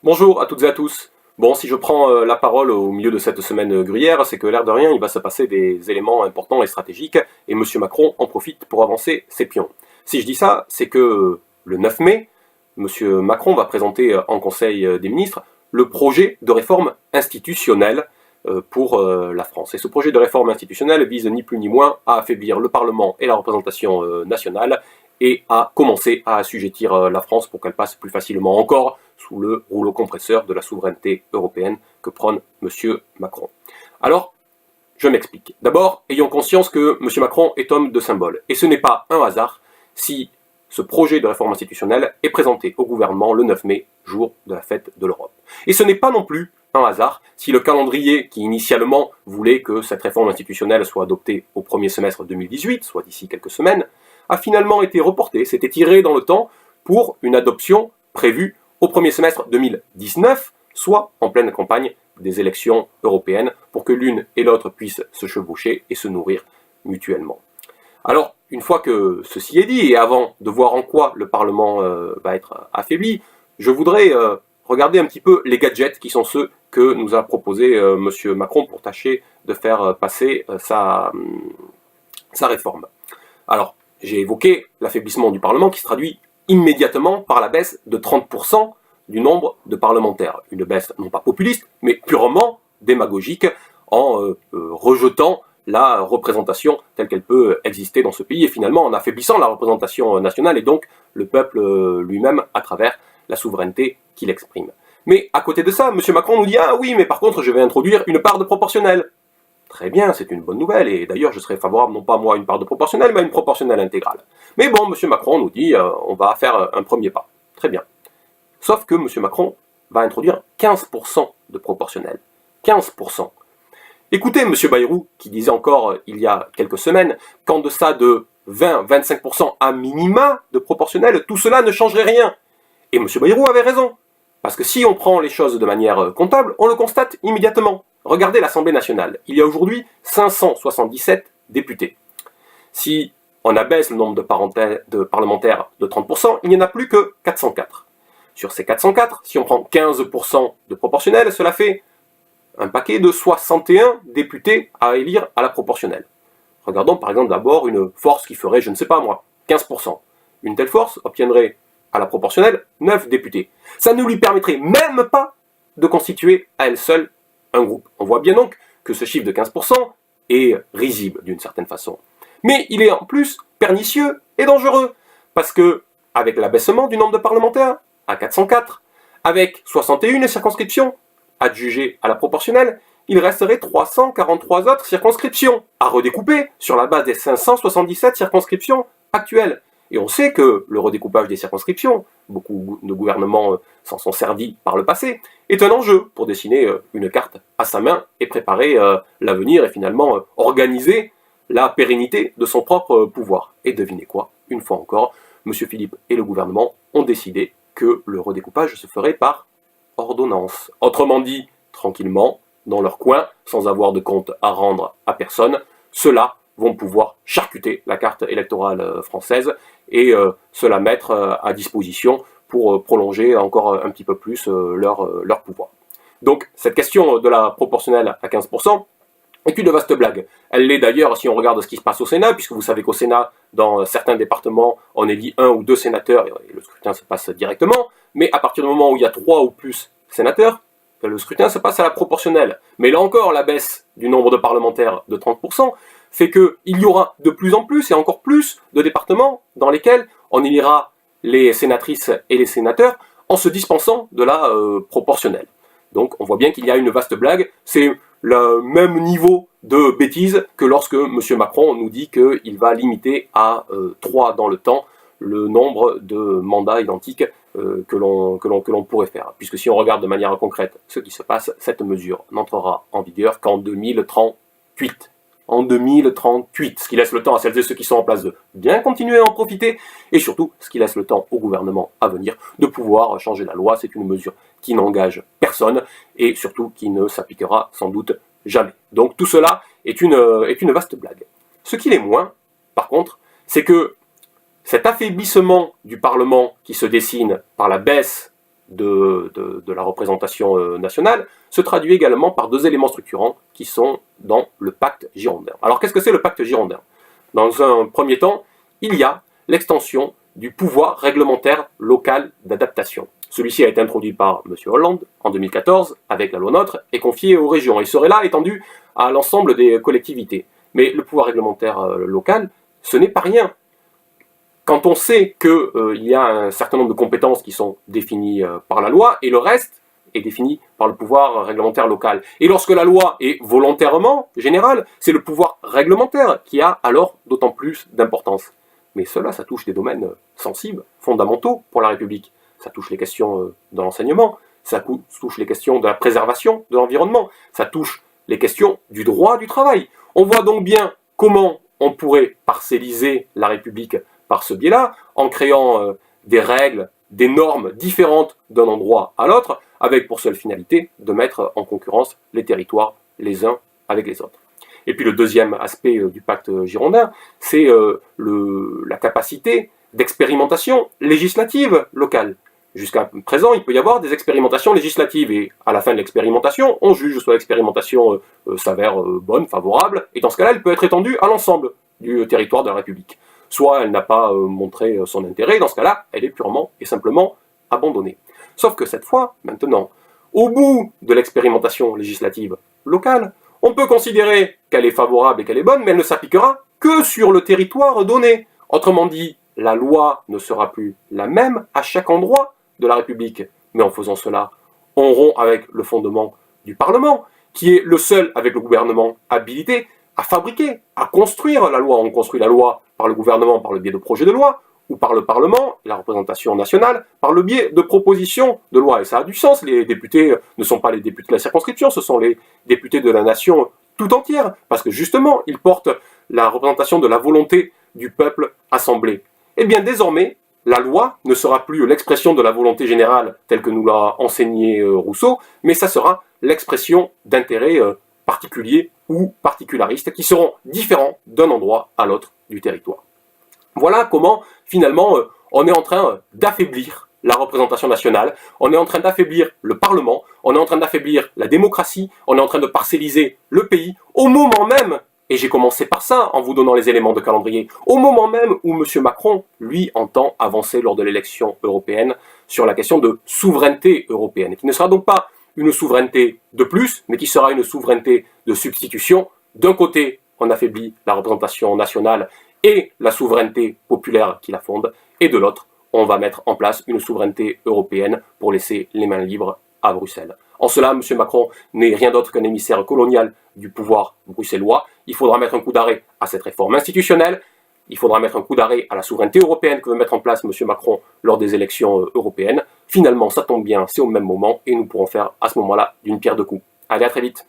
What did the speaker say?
Bonjour à toutes et à tous. Bon, si je prends la parole au milieu de cette semaine gruyère, c'est que l'air de rien, il va se passer des éléments importants et stratégiques, et M. Macron en profite pour avancer ses pions. Si je dis ça, c'est que le 9 mai, M. Macron va présenter en Conseil des ministres le projet de réforme institutionnelle pour la France. Et ce projet de réforme institutionnelle vise ni plus ni moins à affaiblir le Parlement et la représentation nationale, et à commencer à assujettir la France pour qu'elle passe plus facilement encore sous le rouleau compresseur de la souveraineté européenne que prône M. Macron. Alors, je m'explique. D'abord, ayons conscience que M. Macron est homme de symbole. Et ce n'est pas un hasard si ce projet de réforme institutionnelle est présenté au gouvernement le 9 mai, jour de la fête de l'Europe. Et ce n'est pas non plus un hasard si le calendrier qui initialement voulait que cette réforme institutionnelle soit adoptée au premier semestre 2018, soit d'ici quelques semaines, a finalement été reporté, s'est étiré dans le temps pour une adoption prévue au premier semestre 2019, soit en pleine campagne des élections européennes, pour que l'une et l'autre puissent se chevaucher et se nourrir mutuellement. Alors, une fois que ceci est dit, et avant de voir en quoi le Parlement va être affaibli, je voudrais regarder un petit peu les gadgets qui sont ceux que nous a proposé M. Macron pour tâcher de faire passer sa réforme. Alors, j'ai évoqué l'affaiblissement du Parlement qui se traduit immédiatement par la baisse de 30% du nombre de parlementaires. Une baisse non pas populiste, mais purement démagogique, en rejetant la représentation telle qu'elle peut exister dans ce pays, et finalement en affaiblissant la représentation nationale et donc le peuple lui-même à travers la souveraineté qu'il exprime. Mais à côté de ça, M. Macron nous dit « Ah oui, mais par contre je vais introduire une part de proportionnelle ». Très bien, c'est une bonne nouvelle, et d'ailleurs je serais favorable non pas moi à une part de proportionnelle, mais à une proportionnelle intégrale. Mais bon, M. Macron nous dit on va faire un premier pas. Très bien. Sauf que M. Macron va introduire 15% de proportionnel. 15%. Écoutez M. Bayrou, qui disait encore il y a quelques semaines qu'en deçà de 20-25% à minima de proportionnel, tout cela ne changerait rien. Et M. Bayrou avait raison. Parce que si on prend les choses de manière comptable, on le constate immédiatement. Regardez l'Assemblée nationale. Il y a aujourd'hui 577 députés. Si on abaisse le nombre de parlementaires de 30%, il n'y en a plus que 404. Sur ces 404, si on prend 15% de proportionnel, cela fait un paquet de 61 députés à élire à la proportionnelle. Regardons par exemple d'abord une force qui ferait, je ne sais pas moi, 15%. Une telle force obtiendrait à la proportionnelle 9 députés. Ça ne lui permettrait même pas de constituer à elle seule un groupe. On voit bien donc que ce chiffre de 15% est risible d'une certaine façon. Mais il est en plus pernicieux et dangereux, parce que, avec l'abaissement du nombre de parlementaires à 404, avec 61 circonscriptions adjugées à la proportionnelle, il resterait 343 autres circonscriptions à redécouper sur la base des 577 circonscriptions actuelles. Et on sait que le redécoupage des circonscriptions, beaucoup de gouvernements s'en sont servis par le passé, est un enjeu pour dessiner une carte à sa main et préparer l'avenir et finalement organiser la pérennité de son propre pouvoir. Et devinez quoi, une fois encore, M. Philippe et le gouvernement ont décidé que le redécoupage se ferait par ordonnance. Autrement dit, tranquillement, dans leur coin, sans avoir de compte à rendre à personne, ceux-là vont pouvoir charcuter la carte électorale française et se la mettre à disposition pour prolonger encore un petit peu plus leur pouvoir. Donc cette question de la proportionnelle à 15% est une vaste blague. Elle l'est d'ailleurs si on regarde ce qui se passe au Sénat, puisque vous savez qu'au Sénat, dans certains départements, on élit 1 ou 2 sénateurs et le scrutin se passe directement, mais à partir du moment où il y a 3 ou plus sénateurs, le scrutin se passe à la proportionnelle. Mais là encore, la baisse du nombre de parlementaires de 30% fait qu'il y aura de plus en plus et encore plus de départements dans lesquels on élira les sénatrices et les sénateurs en se dispensant de la proportionnelle. Donc on voit bien qu'il y a une vaste blague, c'est le même niveau de bêtise que lorsque M. Macron nous dit qu'il va limiter à 3 dans le temps le nombre de mandats identiques que l'on pourrait faire. Puisque si on regarde de manière concrète ce qui se passe, cette mesure n'entrera en vigueur qu'en 2038. En 2038, ce qui laisse le temps à celles et ceux qui sont en place de bien continuer à en profiter, et surtout, ce qui laisse le temps au gouvernement à venir de pouvoir changer la loi. C'est une mesure qui n'engage personne, et surtout qui ne s'appliquera sans doute jamais. Donc tout cela est une vaste blague. Ce qu'il est moins, par contre, c'est que cet affaiblissement du Parlement qui se dessine par la baisse de la représentation nationale se traduit également par deux éléments structurants qui sont dans le pacte girondin. Alors qu'est-ce que c'est le pacte girondin? Dans un premier temps, il y a l'extension du pouvoir réglementaire local d'adaptation. Celui-ci a été introduit par M. Hollande en 2014 avec la loi NOTRe et confié aux régions. Il serait là étendu à l'ensemble des collectivités. Mais le pouvoir réglementaire local, ce n'est pas rien. Quand on sait qu'il y a un certain nombre de compétences qui sont définies par la loi et le reste est défini par le pouvoir réglementaire local. Et lorsque la loi est volontairement générale, c'est le pouvoir réglementaire qui a alors d'autant plus d'importance. Mais cela, ça touche des domaines sensibles, fondamentaux pour la République. Ça touche les questions de l'enseignement, ça touche les questions de la préservation de l'environnement, ça touche les questions du droit du travail. On voit donc bien comment on pourrait parcelliser la République par ce biais-là, en créant des règles, des normes différentes d'un endroit à l'autre, avec pour seule finalité de mettre en concurrence les territoires les uns avec les autres. Et puis le deuxième aspect du pacte girondin, c'est la capacité d'expérimentation législative locale. Jusqu'à présent, il peut y avoir des expérimentations législatives et à la fin de l'expérimentation, on juge soit l'expérimentation s'avère bonne, favorable, et dans ce cas-là, elle peut être étendue à l'ensemble du territoire de la République. Soit elle n'a pas montré son intérêt, dans ce cas-là, elle est purement et simplement abandonnée. Sauf que cette fois, maintenant, au bout de l'expérimentation législative locale, on peut considérer qu'elle est favorable et qu'elle est bonne, mais elle ne s'appliquera que sur le territoire donné. Autrement dit, la loi ne sera plus la même à chaque endroit de la République. Mais en faisant cela, on rompt avec le fondement du Parlement, qui est le seul avec le gouvernement habilité à fabriquer, à construire la loi. On construit la loi par le gouvernement par le biais de projets de loi, ou par le Parlement, la représentation nationale, par le biais de propositions de loi. Et ça a du sens, les députés ne sont pas les députés de la circonscription, ce sont les députés de la nation tout entière, parce que justement, ils portent la représentation de la volonté du peuple assemblé. Eh bien désormais, la loi ne sera plus l'expression de la volonté générale telle que nous l'a enseigné Rousseau, mais ça sera l'expression d'intérêts particuliers ou particularistes qui seront différents d'un endroit à l'autre du territoire. Voilà comment, finalement, on est en train d'affaiblir la représentation nationale, on est en train d'affaiblir le Parlement, on est en train d'affaiblir la démocratie, on est en train de parcelliser le pays, au moment même, et j'ai commencé par ça en vous donnant les éléments de calendrier, au moment même où M. Macron, lui, entend avancer lors de l'élection européenne sur la question de souveraineté européenne, qui ne sera donc pas une souveraineté de plus, mais qui sera une souveraineté de substitution. D'un côté, on affaiblit la représentation nationale et la souveraineté populaire qui la fonde, et de l'autre, on va mettre en place une souveraineté européenne pour laisser les mains libres à Bruxelles. En cela, M. Macron n'est rien d'autre qu'un émissaire colonial du pouvoir bruxellois. Il faudra mettre un coup d'arrêt à cette réforme institutionnelle, il faudra mettre un coup d'arrêt à la souveraineté européenne que veut mettre en place M. Macron lors des élections européennes. Finalement, ça tombe bien, c'est au même moment, et nous pourrons faire à ce moment-là d'une pierre deux coups. Allez, à très vite.